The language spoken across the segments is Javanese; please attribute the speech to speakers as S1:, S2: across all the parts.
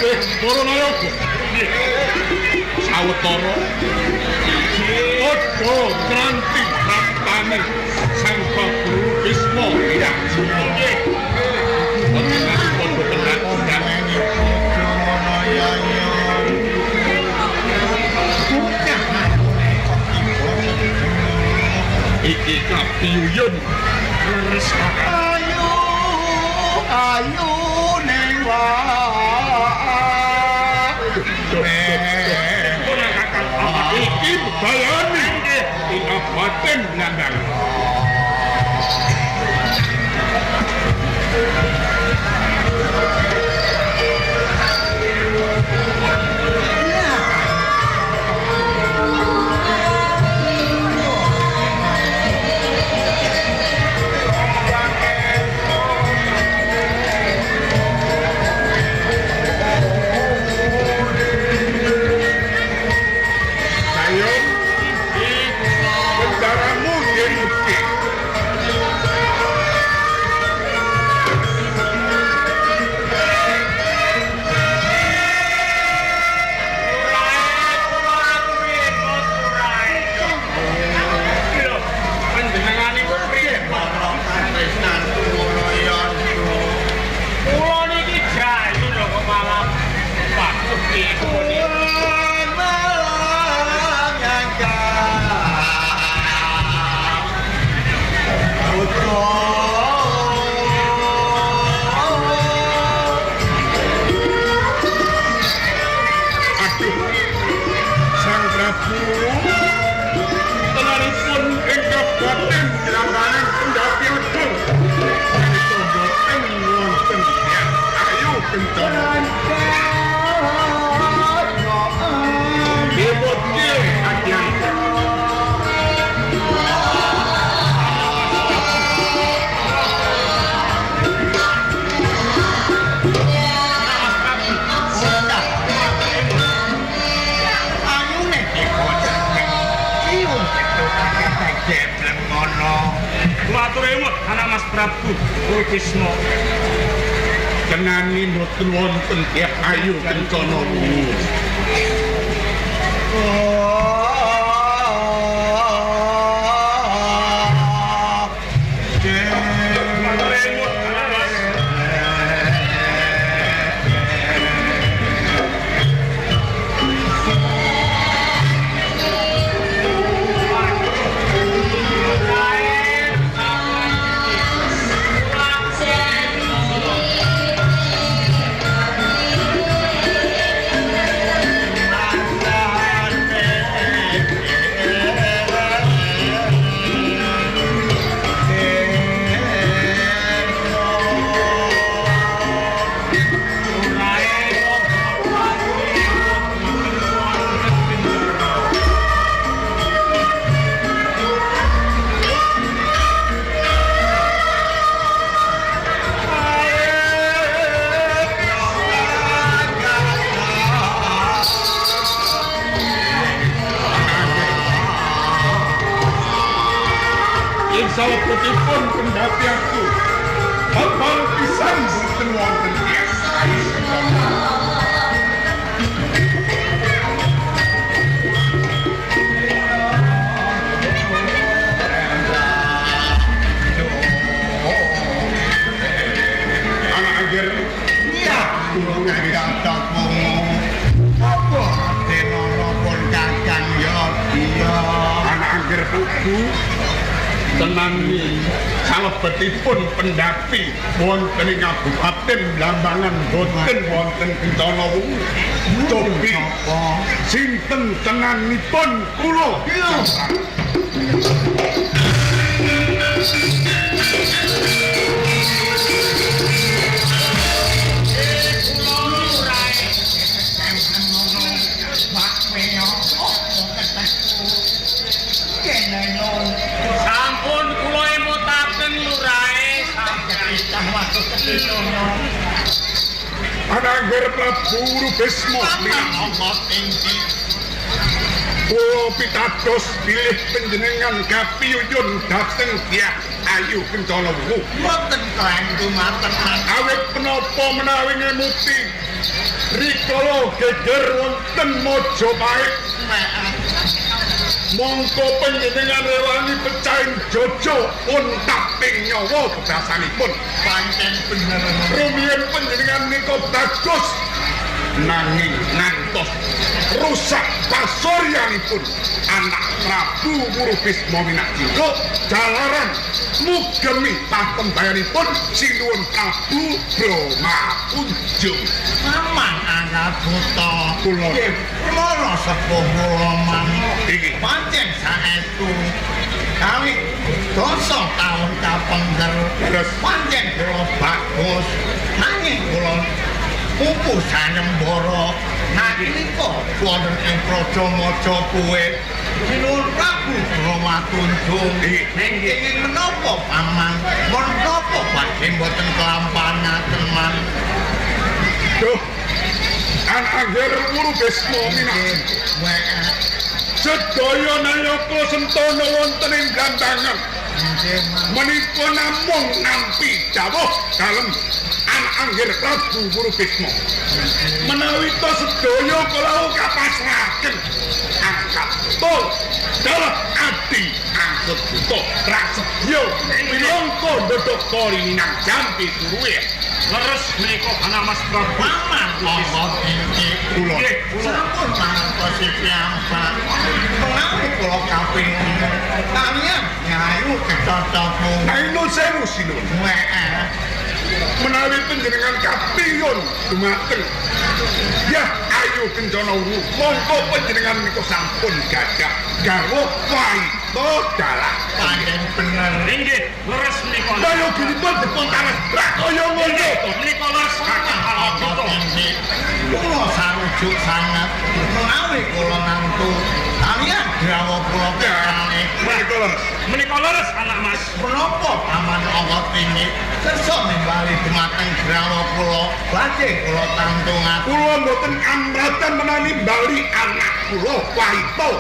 S1: Purunayaka. Sawetara padha kranti praptane Sang Prabu Bisma Hyang Nggih. Panjenengan padha tenan nggih. Iki kapiyun leres ayu ning iki bayani ing batin nandang Prabu Bisma kenani mboten wonten Hyang Ayu Kencana Wuwu. Salebetipun pendhati aku hafal pisan boten wonten anak ager ya kurang gatak ngomong apa denono pun kakang ya iya anak ager buku tenangi salebetipun pendhati wonten ing Kabupaten Blambangan boten wonten Kencana Wuwu. Topi sinten tenanipun kula?
S2: Sampun kula emutaken lurae sampun watus kesono.
S1: Anangger Prabu Bisma
S2: Omot tinggi.
S1: kula pitados bilih panjenengan kapiyun dhateng Hyang Ayu Kencana Wuwu.
S2: Mboten kanggo maten
S1: Awit menapa menawi ngemuti rikala geger wonten Majapahit mongko panjenengan rewangi pecahin jojo untating nyawa kedasanipun
S2: pancen bener
S1: rumiyin panjenengan nika bagus nanging ngantos rusak pasuryanipun anak Prabu Wurubisma Minakjingga jalaran mugemi patembayanipun sinuwun Prabu Brahma Kunjung
S2: aman anak buta
S1: kula
S2: kula sepuh kula man
S1: iki
S2: pancen saestu kawit dosa taun kapengker pancen kula bagus nanging kula pupu sayembara nalika wonten ing Praja Majapahit sinuwun Prabu Brahma Kunjung nggih menapa paman menapa badhe mboten kelampahan teman
S1: duh Angger Wurubisma Minakjingga sedaya nayaka sentana wonten ing gandangan menika namung nampi dawuh dalem Angger Prabu Wurubisma menawi to sedaya kula kapasrahaken angkat tol dalah adi angkut buta prasetyo minangka ndodok kori minang jampi suruwe leres menika ana Mas Prabu
S2: paman monggo iki
S1: kula
S2: sampun mangertosi piyambak menawi kula kapingin kalian nyayu kecocokmu
S1: ayo sewu sinuwun menawi panjenengan kapingin dumateng ya ayo kencana wuru monggo panjenengan menika sampun gadah garwa waito dalah
S2: pancen bener
S3: Inggih, leres menika.
S1: ayo ginipun dipun taras kaya ngono
S3: Menika leres
S2: kula sarujuk sangat menawi kula nantu kalian grawa kula kekane
S3: Menika leres anak Mas.
S2: menapa paman angka tinggi kersa nimbali dumateng grawa kula badhe kula tantungaken
S1: kula mboten kamratan menani bali anak kula waito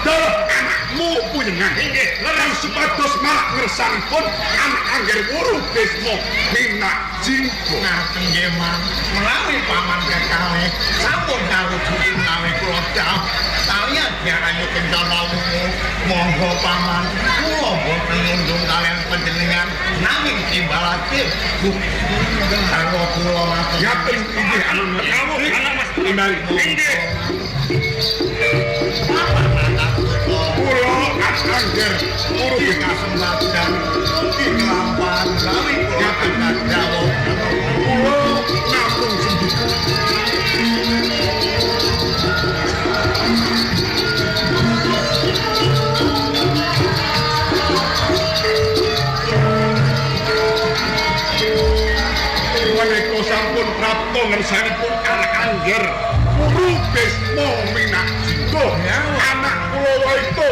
S1: dalah anakmu punjenengan
S3: Inggih,
S1: lan supados marak ngersanipun anak Angger Wurubisma Minakjingga
S2: ngaten nggih man menawi paman kekane sampun karujuki menawi kula dawuh kalian diarayu kencana wungu monggo paman kula boten nundung kalian panjenengan nanging timbalake karo kula ngaten
S1: yaten inggih
S3: Kamu anak Mas.
S1: Timbali.
S3: Inggih.
S2: paman anak
S1: kula Angger Wurubisma
S2: kesempatan ugi kelampahan gawe kula akan dawuh
S1: kula namung sendiri menika sampun prapta ngersanipun anak Angger Wurubisma Minakjingga anak kula waito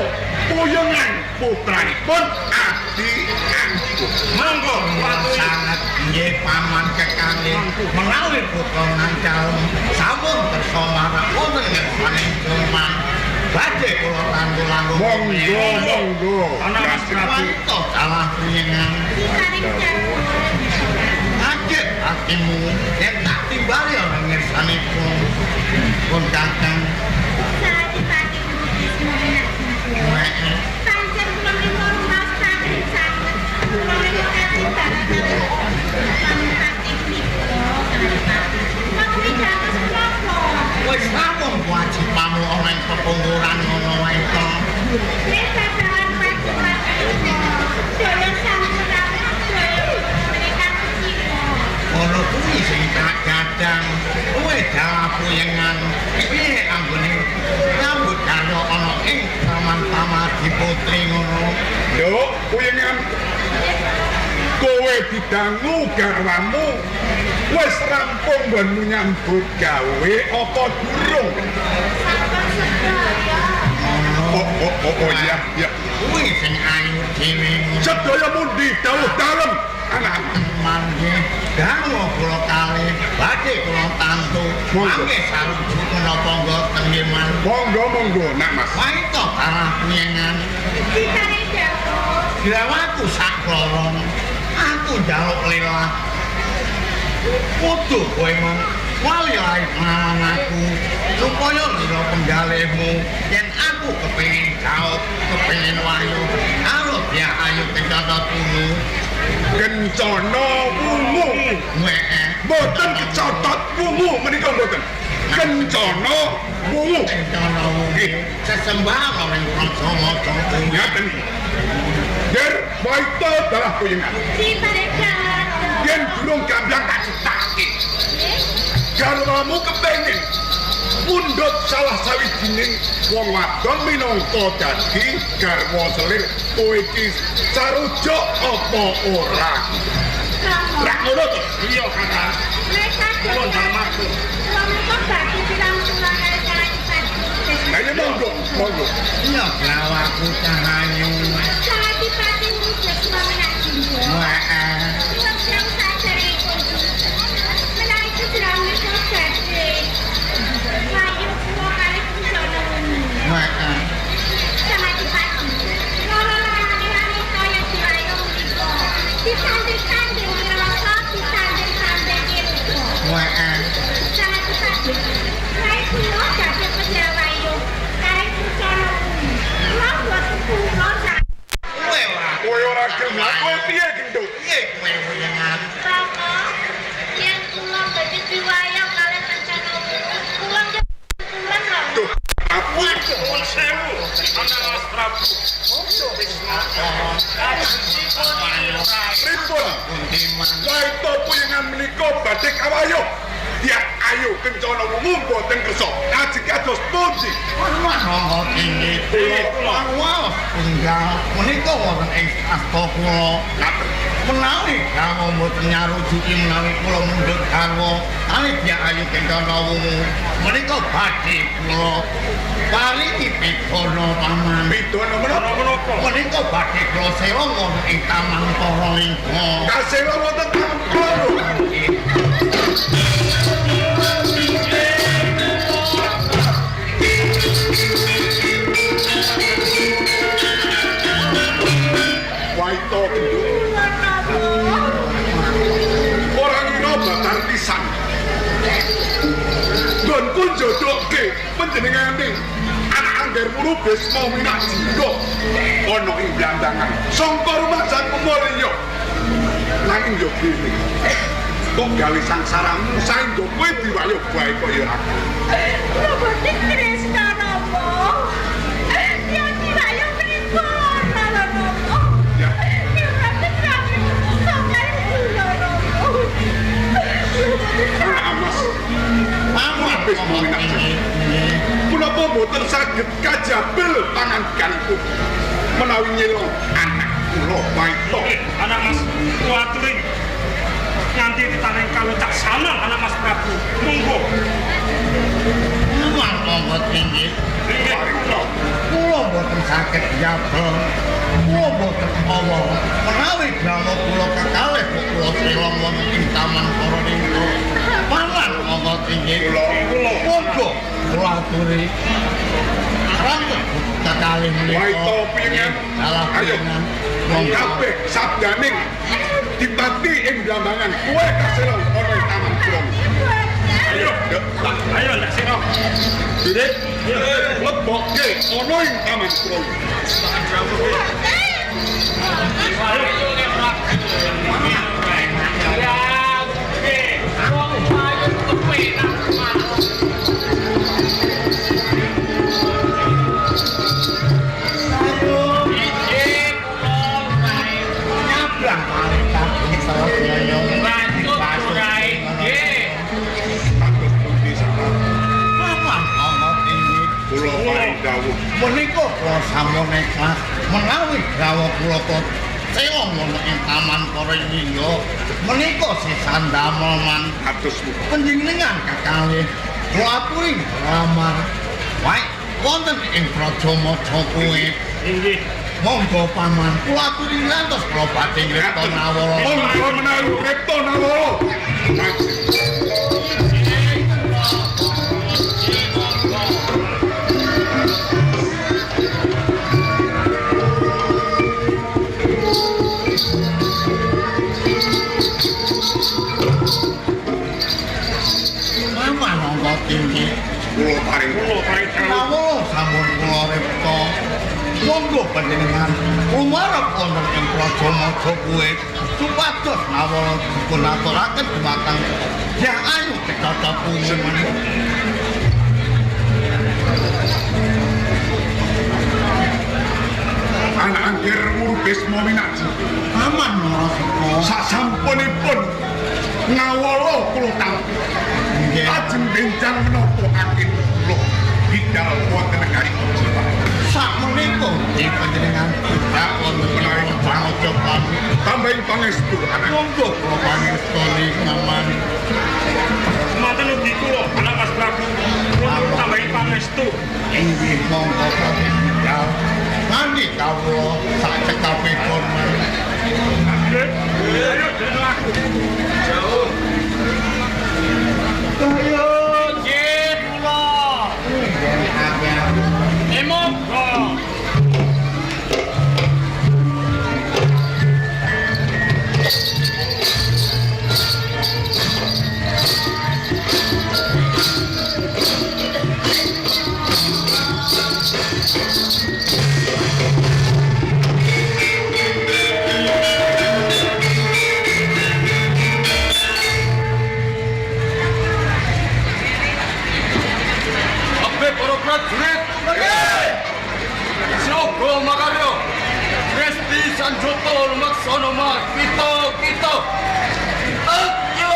S1: puyengan putranipun Adi Anggur
S3: Monggo patuhi.
S2: sangat nggih paman kekane menawi putra nangkalem sampun kersa marak wonten ngersane cuman badhe kula tantu-lantu
S1: monggo
S3: Anak Mas Prabu.
S2: wanto salah puyengan kaget hatimu yen tak timbali ana ngersane pun kakang wis sampun kewajibanmu ana ing pepungkuran ngono wae to ono kuwi sing tak gadang kowe dalah puyengan piye anggone nyambut karo ana ing paman-pamadi putri ngono
S1: yo puyengan kowe didangu garwamu wis rampung banmu nyambut gawe apa durung oh iya
S2: kuwi sing ayu dhewe
S1: sedaya mundi dawuh dalem anak
S2: mangke dangu kula kali badhe kula tantu mangke sarujuk menapa mboten nggih man
S1: monggo nak mas
S2: waito arah puyengan Girawaku sak lorong aku njaluk lelah kudu kowe wali lain lawan aku supaya lira penggalihmu yen aku kepengin gaut kepengin wayu karo dia ayu kencana tunu
S1: Kencana wungu. Mboten kecotot wungu menika mboten. Kencana wungu.
S2: kencana wungu sesembah ing praja
S1: Ngaten. Yer waito dalah kuyengan.
S4: Si mereka.
S1: Yen durung gamblang tak cetake. Garwamu kepengin pundhut salah sawijining wong wadon minangka dadi garwa selir kowe iki sarujuk apa ora? Lah ngono to.
S3: Iya kakak.
S4: Mereka
S3: Kulon dalmatku.
S4: mereka bagi bilang tulang cara cepat.
S1: Lah ya monggo.
S2: iya lawaku cahayu
S4: Cara cepat itu semua menaji. Yang saja itu. Menaik itu sudah mereka jadi. Mayu semua kali kencana sama cepat. Loro-loro kaya dirayu itu. Disanding-sanding dirasa, disanding-sanding itu. Sangat cepat. Saya pulau jadi pejabat itu. Saya kencana. Pulau buat pulau saya.
S1: Kowe ora gelem lah kowe piye gendut?
S4: Bapak, yang pulau baju diwayang kalian kencana. Pulau dia pulang loh.
S1: Tuh, aku
S3: Nuwun sewu, anak Mas Prabu.
S1: pripun? Waito kuyengan menika badhe kawayuh. Dia ayu kencana wungu mboten kersa. Aji kados pundi?
S2: menika wonten ing asta kula
S1: Ngaten.
S2: menawi kamu mboten nyarujuki menawi kula mundhut garwa kali dia ayu kencana wungu menika badhe kula paringi pitono paman
S1: Bidono menapa?
S3: Menapa?
S2: menika badhe kula sewa wonten ing taman para lingga
S1: Kasewa wonten taman kula. Waito gendut. Ora ngira bakal pisan. Don pun jodohke panjenengane anak angger murubis mau minak jinggo ana ing blandangan sangka rumah Sang Kumulya nanging yo kene kok gawe sangsaramu saenggo kowe diwayuh bae kaya aku.
S4: Robotik Krishna Rama. Yang diwayang berikut Rama Rama.
S1: Ya.
S4: Yang robotik Rama. Sampai gula Rama.
S1: Anak Amas
S2: Murubis
S1: mau minak jinggo menapa mboten saged kajabel pangandikanipun menawi nyelong anak kula Waito.
S3: Anak Mas kuaturin. Nganti ditaring kawecak sama anak Mas Prabu. Monggo.
S2: Nuwun monggo tinggi
S3: Inggih kula.
S2: kula boten saged jabel kula boten awa menawi grama kula kekalih kula selong wonten ing taman para lingga paman monggo tinggi
S1: Kula
S2: monggo kula aturi rambut kekalih
S1: Waito
S2: menika
S1: pingen
S2: salah
S1: ayo
S2: pingan monggo
S1: kabeh sabdaning dipati ing blambangan kowe kaselong ana ing taman kula.
S3: Ayo. Ayo ndak sira.
S1: Didik, lebokke ana ing taman kula.
S2: nyabrang paling kaki salah biaya
S1: Kados pundi sakit
S2: paman monggo tinggi
S1: kula paring dawuh.
S2: menika kula sampun nekat menawi gawa kula kok sewa wonten ing taman para lingga menika sisan damel man
S1: Kados
S2: panjenengan kekalih kula aturi lamar wae wonten ing praja maca kuwi
S3: Inggih.
S2: monggo paman kula aturi ngantos kula badhe ngripta nawara
S1: monggo menawi kripto nawara.
S2: panjenengan umarep wonten ing Praja Maja kuwe supados awala dipunaturaken dumateng Dyah Ayu Cekata Kuningan.
S1: Anak angger murubis Mominaji
S2: Aman Narasika.
S1: sasampunipun ngawala kula tampi
S2: Nggih.
S1: lajeng benjang menapa angin kula bidal wonten negari Ojibwa
S2: Sakmenika ing panjenengan tidak wonten ing Praja Kami.
S1: tambahin pangestu anak
S2: Monggo kula pangestoni ngaman.
S3: Semanten ugi kula anak Mas Prabu. Kula tambahi pangestu.
S2: Inggih monggo pangestau. Nganti kawula sak cekapipun.
S3: Nggih. Ayo dene aku. Jauh. Ayo nggih kula. Monggo.
S5: Ape para prajurit. Siaga makarya. Resti Sanjata lumaksana kita. Ayo.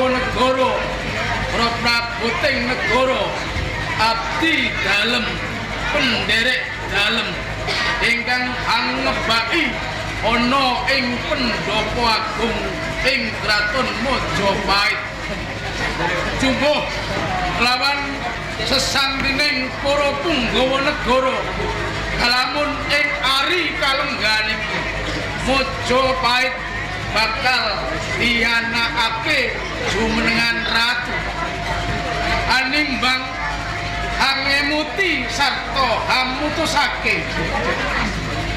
S5: negara para prabuting negara abdi dalem penderek dalem ingkang angebaki ana ing pendopo agung ing kraton Majapahit jumbuh lawan sesantining para punggawa negara kalamun ing ari kalengganipun Majapahit bakal dianakake jumenengan ratu animbang hangemuti sarta hamutusake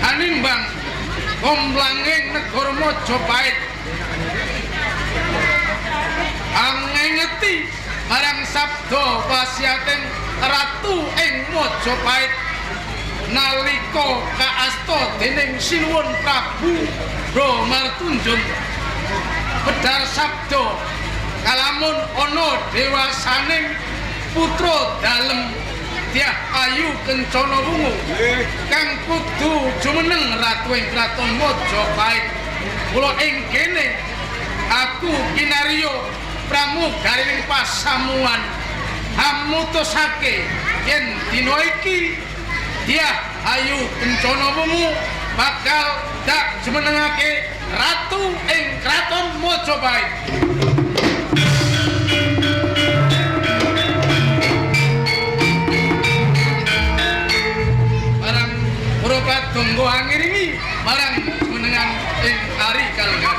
S5: animbang komplanging negara Majapahit angengeti marang sabda wasiating ratu ing Majapahit nalika kaasta dening Sinuwun Prabu Bramartunjun bedhar sabda kalamun ana dewasaning putra dalem Dyah Ayu Kencana Wungu kang kudu jumeneng ratu ing kraton Majapahit. Kula ing kene aku kinarya pramugarining pasamuan hamutusake yen dina iki Dyah Ayu Kencana Wungu bakal dak jumenengake ratu ing kraton Majapahit. Tunggu angiringi marang menengan ing ari kalenggan.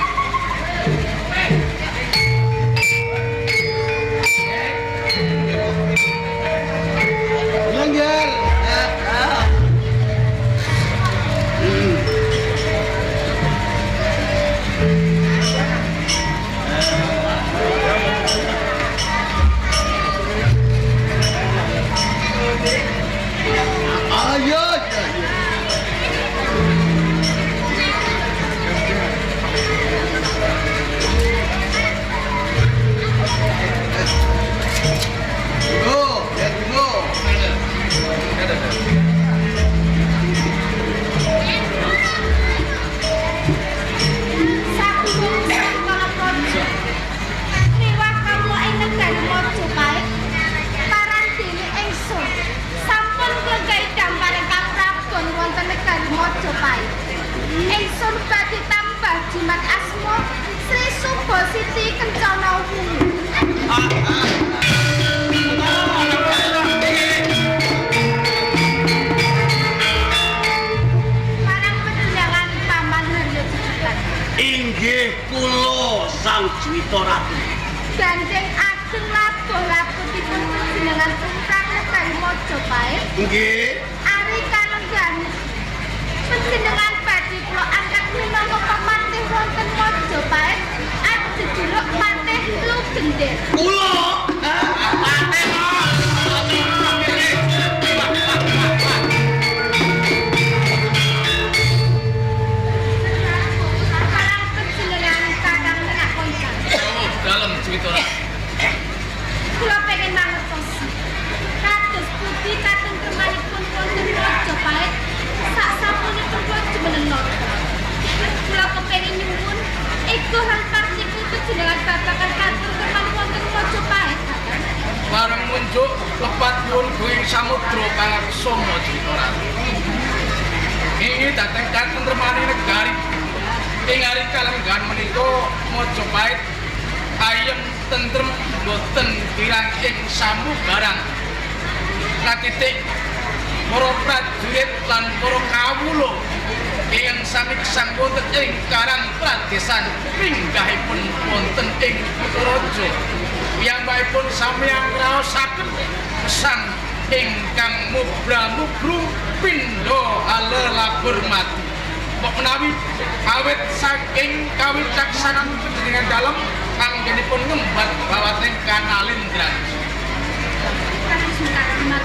S2: Langgar. Ayo.
S4: Ingsun badhe tambah jimat asma Sri Subasiti Kencana Wungu. Marang panjenengan Paman Harya Ciputat.
S6: Inggih kula Sang Juwita Ratu.
S4: Gandeng ageng labuh-labuhipun panjenengan ingkang negari Majapahit.
S6: Nggih.
S4: Ari kalenggan panjenengan badhe kula angkat minangka pamantih wonten Majapahit ajejuluk Patih Lugendher.
S6: Kula Patih.
S4: Marang panjenengan Kakang Nenak Koncang.
S5: Dalem Juwita Ratu.
S4: Kula pengen mangertosi kados pundi katentremanipun wonten Majapahit saksampunipun kula jumeneng nata. Kula kepengin nyuwun iguhan partiku panjenengan babagan katentreman wonten Majapahit.
S5: Bareng munjuk lepat nyuwun ing samudra pangaksama Juwita Ratu. Inggih dhateng katentremaning negari ing ari kalenggan menika Majapahit ayem tentrem boten kirang ing samubarang katitik para prajurit lan para kawula ingkang sami gesang wonten ing Karang Pradesan minggahipun wonten ing Kutaraja piyambakipun sami ngraosaken sang ingkang mubra-mubru pindha alelabur mati kok menawi awit saking kawicaksanan panjenengan dalem anggenipun ngembat bawating Kanalindra.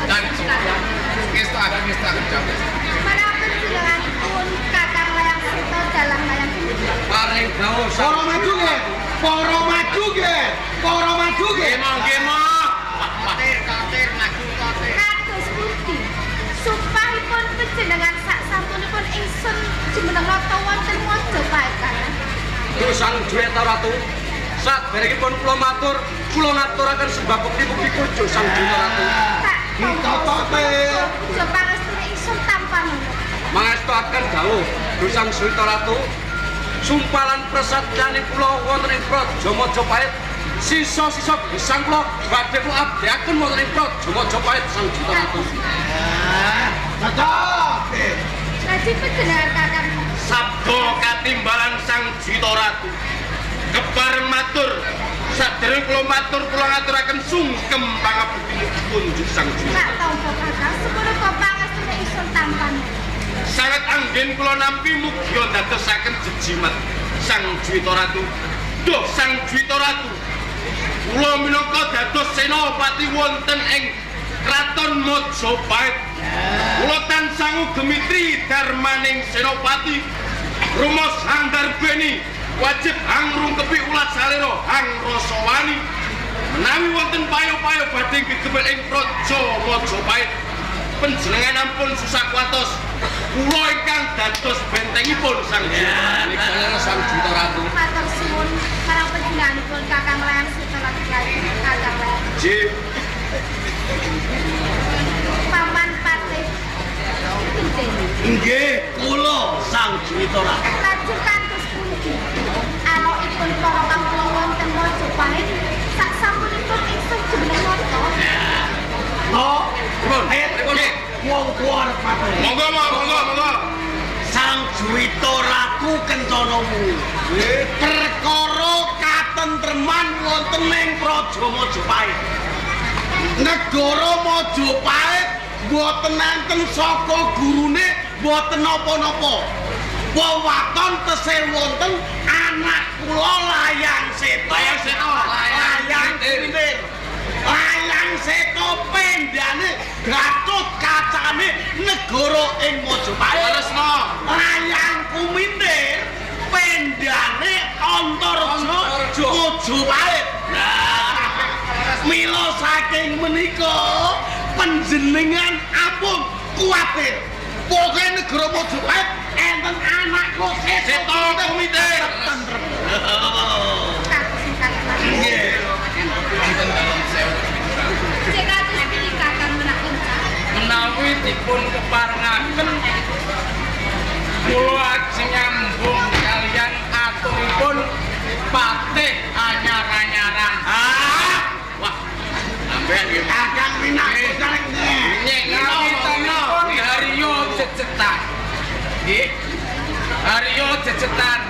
S5: Dan kesta jabat.
S4: Para panjenenganipun Kakang Layang Sita dalam layang
S5: Paring dawuh
S2: Para maju nggih. Para maju nggih. Para maju nggih.
S6: Nggih mah.
S2: Katir maju katir.
S4: kados pundi supahipun panjenengan saksampunipun ingsun jumeneng nata wonten Majapahit.
S6: Terus Sang Juwita Ratu. Saderengipun kula matur, kula ngaturaken sebab bukti-bukti kunjuk Sang Juwita Ratu.
S2: Kita katir.
S4: Puja pangestune ingsun tanpa nono.
S6: Mangestuaken dawuh Gusti Sang Juwita Ratu. Sumpalan prasatyane kula wonten ing Praja Majapahit. Sisa-sisa gesang kula badhe kula abdiaken wonten ing Praja Majapahit Sang Juwita Ratu.
S2: Katir.
S4: Lajeng panjenengan Kakang
S6: Sabda katimbalan Sang Juwita Ratu. Kebar matur sadèrèng kula matur kula ngaturaken sungkem pangabekti kunjuk Sang Juwita.
S4: Pak Tampa Kakang sepunika pangestune ingsun tanpa nono.
S6: Sangat anggen kula nampi mugi ndadosaken jejimat Sang Juwita Ratu. Duh Sang Juwita Ratu. Kula minangka dados senopati wonten ing
S7: Kraton Mojopahit. Kula tansah ngugemi darmaning Senopati Rumos Hang Darbeni wajib hang rungkepi ulat salira hang Rasawani menawi wonten payo-payo badhe gegebel ing Praja Mojopahit panjenengan ampun susah kuatos kula ingkang dados bentengipun Sang Jaya Sang Juta Ratu.
S4: Matur suwun marang panjenenganipun Kakang Layang Sita Kakang Layang.
S1: Nggih.
S4: Paman Patih.
S2: Nggih, kula Sang Juta Ratu.
S4: Lajur kantos pundi anakipun para kawula wonten Mojopahit sak sampunipun ingsun jumeneng nata.
S2: Oh,
S7: Pripun?
S2: ayo wong tuwa arep matur.
S1: Monggo.
S2: Sang Juwita Ratu kencanamu. Perkara katentreman wonten ing Praja Mojopahit. Negara Mojopahit boten enten saka gurune boten napa-napa. Wewaton tesih wonten anak kula Layang Seta. Layang Kumitir. Layang Seta pendane Gatut kacane negara ing Mojopahit.
S7: Lesna.
S2: Layang Kumitir pendane Antareja Mojopahit. Mila saking menika panjenengan ampun kuwatir. Pokoke negara Mojopahit enten anak kok Seta Kumitir.
S4: Kados ingkang
S2: Nggih.
S4: Cekatus pilih Kakang menawi
S5: Menawi dipun keparengaken kula ajeng nyambung kaliyan aturipun Patih anyar-anyaran.
S7: Wah, sampean nggih.
S2: Kakang Minangkabau sareng
S5: Nyek ngawitanipun Haryo Jejetan. Nggih. Haryo Jejetan.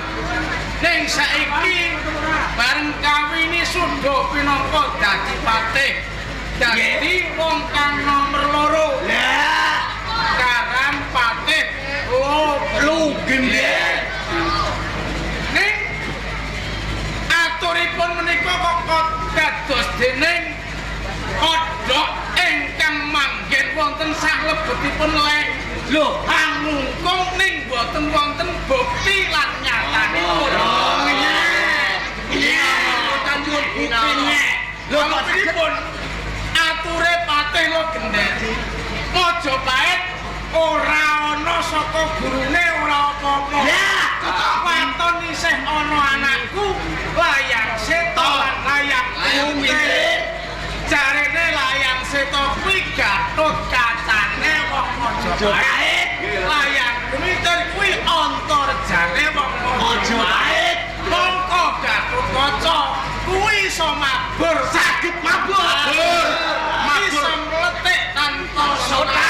S5: Ning saiki bareng kawini suda pinangka dadi patih. Dadi wong kang nomor 2.
S2: Lah,
S5: Karan Patih
S2: Lugende.
S5: Ning aturipun menika kok dados dening kodhok ingkang manggen wonten salebetipun leng. Lho, pangungkung ning boten wonten bukti lan nyatanipun.
S2: Iya.
S5: Tanjung buktinya. Lho, pripun ature Patih Lugende? Mojopahit ora ana saka gurune ora apa-apa.
S2: Ya,
S5: Waton isih ana anakku Layang Seta lan Layang Kumitir. Jarene Layang Seta kuwi Gatut kacane wong Mojopahit. Layang Kumitir kuwi Antarejane wong Mojopahit. Mongko Gatut Kaca kuwi iso mabur, saged mabur. Iso mletik tanpa soda.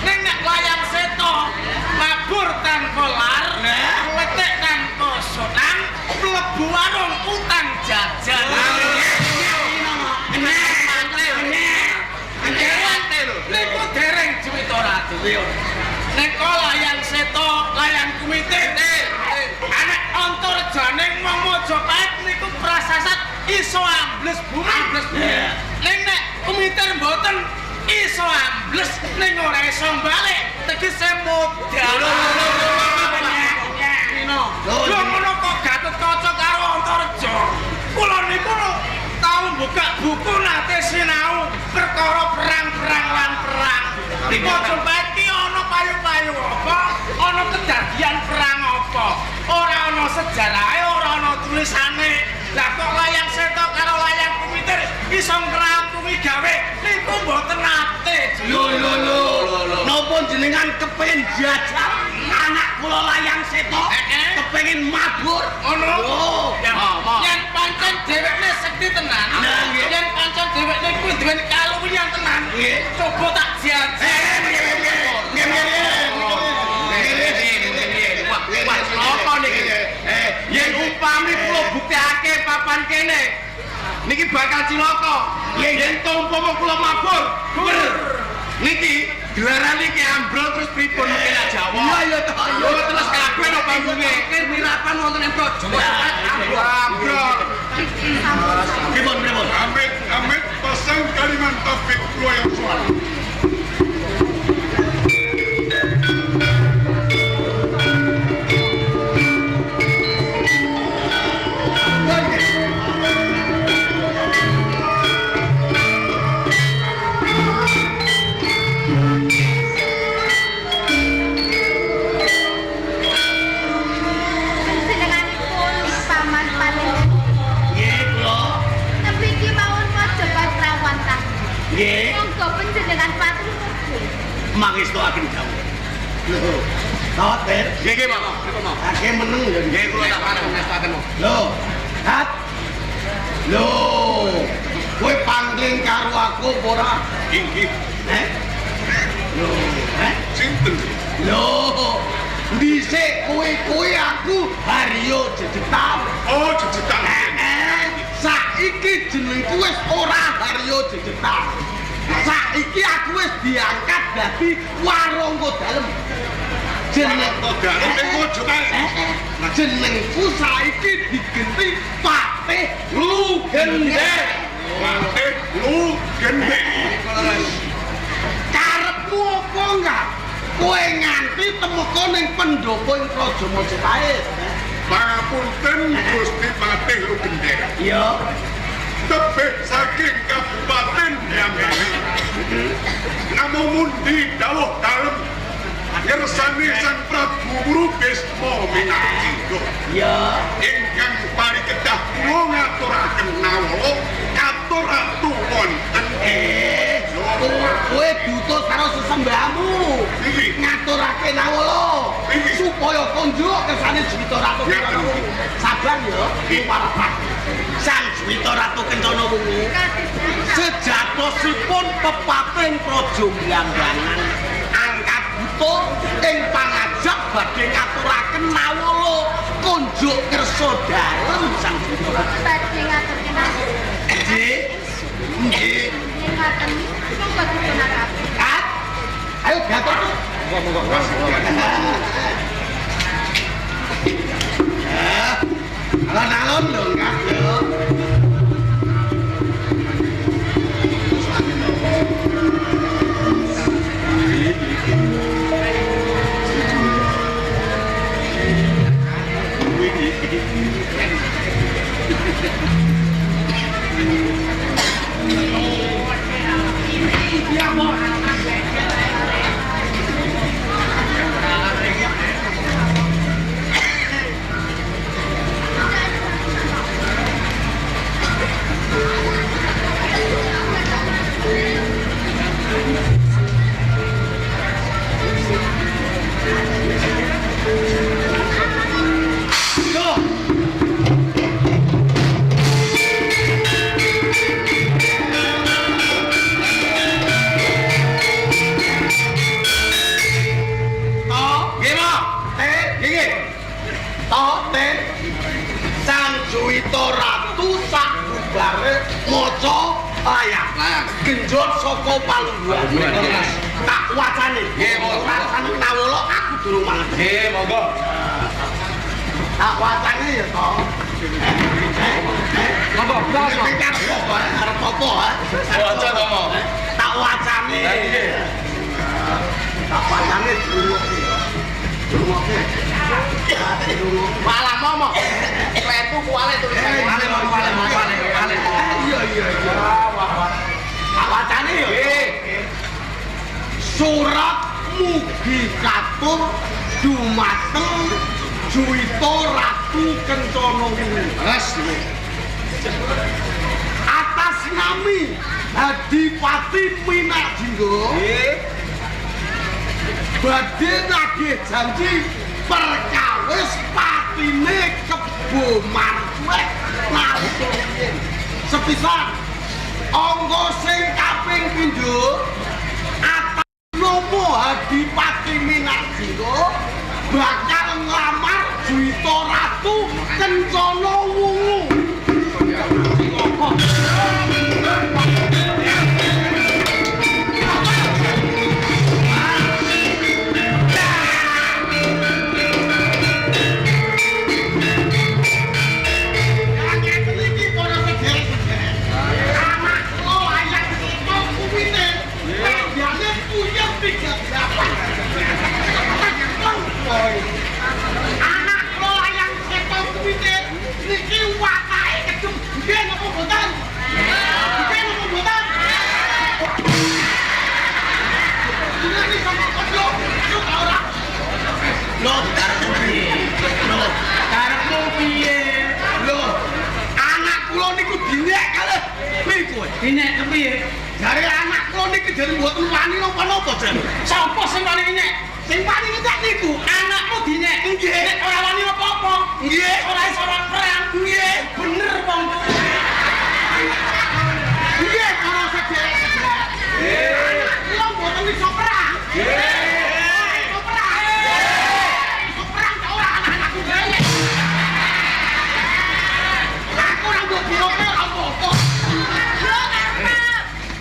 S5: Ning nek Layang Seta mabur tanpa lar, mletik tanpa sodan, mlebu warung utang jajan. Niku dereng Juwita Ratu. Nika Layang Seta, Layang Kumitir. Anak Antarejane wong Mojopahit niku prasasat iso ambles bumi. Ning nek Kumitir mboten iso ambles ning ora iso balik. Tegese modal. Lho ngono kok Gatut Kaca karo Antareja. Kula niku tau buka buku nate sinau perkara perang-perang lan perang. Mojopahit ki ana payu-payu apa? Ana kedadian perang apa? Ora ana sejarahe, ora ana tulisane. Lah kok Layang Seta karo Layang Kumitir iso ngrampungi gawe niku mboten nate.
S2: Lho. Napa jenengan kepengin jajal anak kula Layang Seta? Kepengin mabur?
S5: Ngono.
S2: Oh,
S5: Yen pancen dhewekne sekti tenan. Yen pancen dhewekne kuwi duwe kalungan tenan. Coba tak jajal.
S7: Apa niki? Yen upami kula buktekake papan kene, niki bakal cilaka. Yen umpama kula mabur, niki gelaran iki ambrol terus pripun mungkin Jawa.
S2: Iya toh.
S7: Yo terus kabeh no panggunge. Iki mirapan wonten ing Praja ambrol.
S2: Pripun?
S1: Amit pesen Kalimantan kabeh kula yang soal.
S4: Panjenenganipun paman paling
S2: Nggih, kula.
S4: tapi iki mawon Majapahit rawantah.
S2: Nggih,
S4: Monggo panjenengan patuh mugi.
S2: mangestoaken dawuh. Lho, Tawatir,
S7: Nggih nggih Pak. Pripun Pak?
S2: akeh meneng ya.
S7: Nggih kula tak pareng ngestaken.
S2: Lho, Hat. Lho, kowe pangling karo aku apa ora?
S1: Inggih,
S2: Eh? Lho,
S1: sinten?
S2: Lho, dhisik kowe aku Haryo Jejetan.
S1: Oh, jejetan.
S2: Saiki jenengku wis ora Haryo Jejetan. Saiki aku wis diangkat dadi Warangga Dalem.
S1: Warangga Dalem ning Mojokae.
S2: Jenengku saiki digenti Patih Lugende.
S1: Patih lu gende.
S2: Karepmu apa enggak? Kowe nganti temeka ning pendopo ing Praja Majapahit.
S1: Pangapunten Gusti Patih lu gende.
S2: Iya.
S1: Tebih saking Kabupaten Yamani. Namung mundi dawuh dalem ngersani Sang Prabu Guru Bisma Minarjingga
S2: Iya.
S1: ingkang parikedah kula ngaturaken nawala katur atu wonten
S2: Kowe diutus karo sesembahmu.
S1: Inggih.
S2: Ngaturake nawala
S1: Inggih.
S2: supaya konjuk kersane Juwita Ratu Kencana Wungu. Sabar ya, parapat. Sang Juwita Ratu Kencana Wungu sejatosipun pepating Praja Blambangan angkat buta ing pangajak badhe ngaturaken nawala konjuk kersa dalem Sang Juwita Ratu.
S4: Badhe ngaturken aku.
S2: Nggih. Nggih.
S4: Ngaten monggo dipunakaken.
S2: Kat, ayo diatur. Alon-alon lho, Kak. Yo. Genjot saka palungguhan. Tak wacane.
S7: Nggih, monggo.
S2: Rasane nawala aku durung mangan.
S7: Nggih, monggo.
S2: Tak wacane ya to.
S7: Monggo, blas.
S2: Arep apa?
S7: Waca to, Mo.
S2: Tak wacane. Tak wacane durungoke ya. Durungoke.
S5: Malah momo. Kletu kuale tulisane.
S2: Wale. Iya. Tak wacane ya. Surat mugi katur dumateng Juwita Ratu Kencana Wungu. Atas nami Adipati Minarjingga. Badhe nagih janji perkawis patine Kebo Marwek nalika sepisan angka sing kaping pindho atas nama Adipati Minarjingga bakal nglamar Juwita Ratu Kencana Wungu. Lho, karepmu piye? Lho, karepmu piye? Lho, anak kula niku dinyek kalih niku. Dinyek kepiye? Jare anak kula niki jare mboten wani napa-napa jare. Sapa sing wani nyek? Sing wani nyek niku anakmu dinyek. Nggih. Nek ora wani apa-apa. Nggih. Ora iso perang. Nggih. Bener wong. Nggih, para sedherek-sedherek. Nggih. Kula mboten iso perang. Nggih.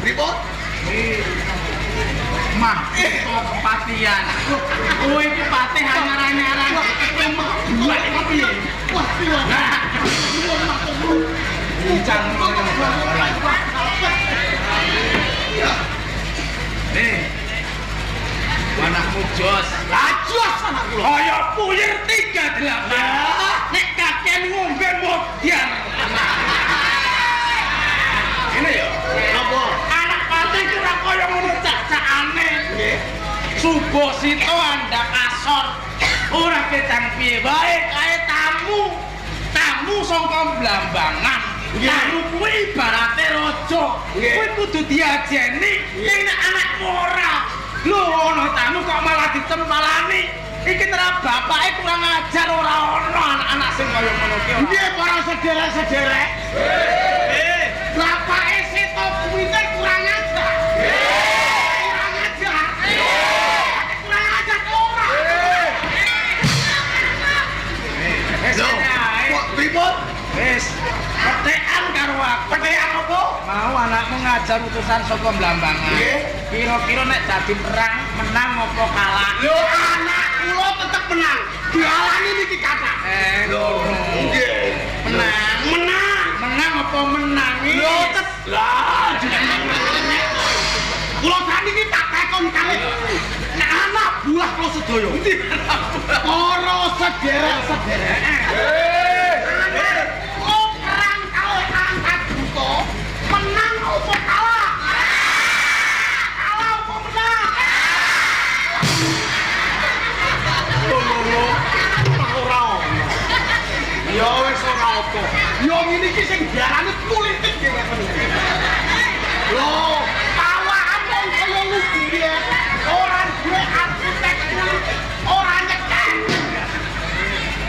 S2: Ribut? Mah, itu kepatian. Kowe iki patih anyar-anyaran. Kowe mah buat iki piye? Wah, piye? Nah, bincang kowe. Anakmu jos. Lah jos anak kula. Kaya puyer 38. Nek kakek ngombe modian. Ini ya. Apa? Anak pantai ku ora kaya ngono cacakane. Nggih. Subuh sito andak asor. Ora ketang piye wae kae tamu. Tamu saka Blambangan. Tamu kuwi ibarate raja. Kuwi kudu diajeni. Nek anakmu ora. Lho ana tamu kok malah ditempalani. Iki terap bapake kurang ajar ora ana anak-anak sing kaya ngono ki. Nggih para sederek-sederek. Bapake Seto kuwi kurang ajar. Kurang ajar. Kurang ajar ora. Kok ribut? Wis, petekan karo aku. Petekan apa? Mau anakmu ngajar utusan saka Blambangan. Nggih. Kira-kira nek dadi perang menang apa kalah? Lho anak kula tetep menang. Dialani niki kata. Lho. Nggih. Menang. Menang. Menang apa menang? Lho tet. Lah kula sami iki tak takon kalih. Nek anak buah kula sedaya. Para sederek-sederek. Oh perang kalih angkat buka. Menang apa kalah? Kalah apa menang? Ora ono. Ya wis ora apa. Ya ngene iki sing diarani politik nggih ngoten. Lho, awakmu kaya lugu ora duwe arsitek politik, ora nyekel.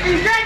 S2: Nggih